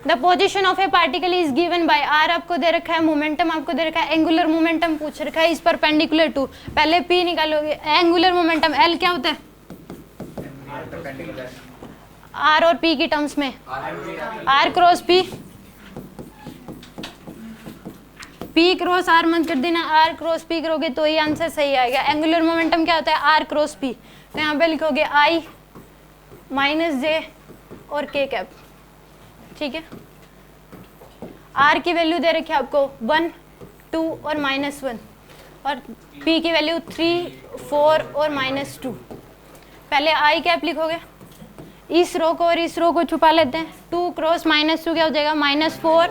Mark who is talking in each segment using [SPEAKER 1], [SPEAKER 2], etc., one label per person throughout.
[SPEAKER 1] The position of a particle is given by R आपको दे रखा है, मोमेंटम आपको दे रखा है, एंगुलर मोमेंटम पूछ रखा है, इस परपेंडिकुलर टू, पहले पी निकालोगे, एंगुलर मोमेंटम एल क्या होता है आर और पी की टर्म्स में, R cross P, P cross R मत कर देना, आर क्रॉस पी करोगे तो ये आंसर सही आएगा। एंगुलर मोमेंटम क्या होता है आर क्रॉस पी, तो यहाँ पे लिखोगे आई माइनस जे और के कैप, ठीक है। आर की वैल्यू दे रखी है आपको 1, 2 और -1 और पी की वैल्यू 3, 4 और -2। पहले आई कैप लिखोगे, इस रो को और इस रो को छुपा लेते हैं, 2 क्रॉस -2 क्या हो जाएगा -4,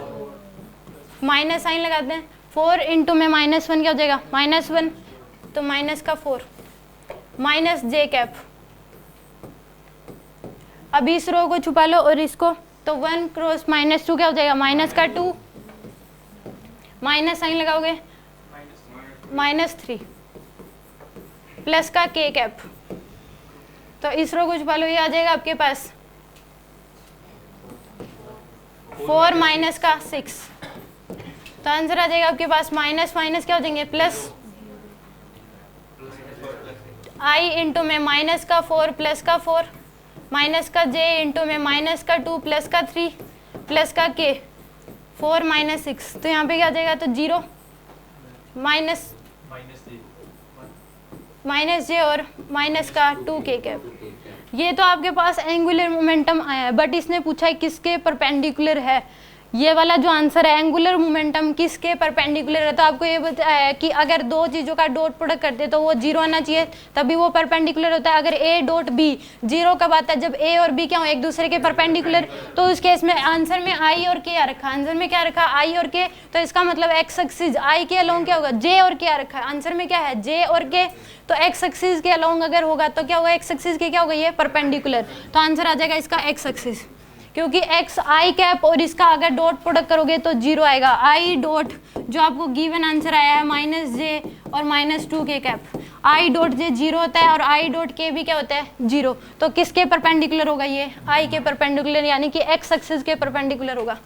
[SPEAKER 1] माइनस साइन लगाते हैं, 4 इंटू में -1 क्या हो जाएगा -1, तो माइनस का 4 माइनस जे कैप। अब इस रो को छुपा लो और इसको, तो 1 क्रॉस -2 क्या हो जाएगा माइनस का 2, माइनस साइन लगाओगे -3 प्लस का के कैप, तो इस रो को छुपा लो, ये आ जाएगा आपके पास 4 माइनस का 6, तो आंसर आ जाएगा आपके पास माइनस माइनस क्या हो जाएंगे प्लस, आई इंटू में माइनस का 4 प्लस का 4 माइनस का जे इंटू में माइनस का 2 प्लस का 3 प्लस का के 4 माइनस 6, तो यहाँ पे क्या आ जाएगा तो 0 माइनस जे और माइनस का 2 के कैप। ये तो आपके पास एंगुलर मोमेंटम आया है, बट इसने पूछा है किसके परपेंडिकुलर है, ये वाला जो आंसर है एंगुलर मोमेंटम किसके परपेंडिकुलर है, तो आपको ये बताया है कि अगर दो चीज़ों का डॉट प्रोडक्ट करते तो वो 0 आना चाहिए, तभी वो परपेंडिकुलर होता है। अगर ए डॉट बी 0 कब आता है, जब ए और बी क्या हो एक दूसरे के परपेंडिकुलर, तो उस केस में आंसर में आई और के आ रखा, आंसर में क्या रखा आई और के, तो इसका मतलब एक्स एक्सिस आई के अलोंग क्या होगा जे और के आ रखा है, आंसर में क्या है जे और के, तो एक्स एक्सिस के अलोंग अगर होगा तो क्या होगा एक्स एक्सिस के क्या होगा ये परपेंडिकुलर, तो आंसर आ जाएगा इसका एक्स एक्सिस, क्योंकि एक्स आई कैप और इसका अगर डॉट प्रोडक्ट करोगे तो 0 आएगा। आई डॉट जो आपको गिवन आंसर आया है -j और -2 के कैप, आई डॉट जे 0 होता है और आई डॉट के भी क्या होता है 0, तो किसके परपेंडिकुलर होगा ये आई के परपेंडिकुलर, यानी कि एक्स एक्सिस के परपेंडिकुलर होगा।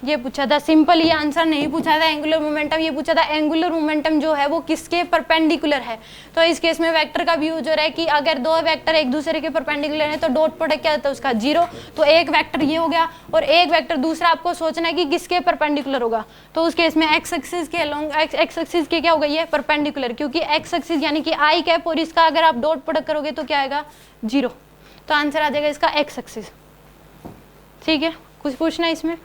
[SPEAKER 1] ये पूछा था सिंपल, ये आंसर नहीं पूछा था एंगुलर मोमेंटम, ये पूछा था एंगुलर मोमेंटम जो है वो किसके परपेंडिकुलर है। तो इस केस में वेक्टर का भी यूज हो रहा है कि अगर दो वेक्टर एक दूसरे के परपेंडिकुलर है तो डॉट प्रोडक्ट क्या होता है उसका 0, तो एक वेक्टर ये हो गया और एक वेक्टर दूसरा आपको सोचना है कि किसके परपेंडिकुलर होगा, तो उस केस में एक्स एक्सिस के अलोंग एक्स एक्सिस के क्या होगा ये परपेंडिकुलर, क्योंकि एक्स एक्सिस यानी कि आई कैप और इसका अगर आप डॉट प्रोडक्ट करोगे तो क्या आएगा 0, तो आंसर आ जाएगा इसका एक्स एक्सिस। ठीक है, कुछ पूछना है इसमें?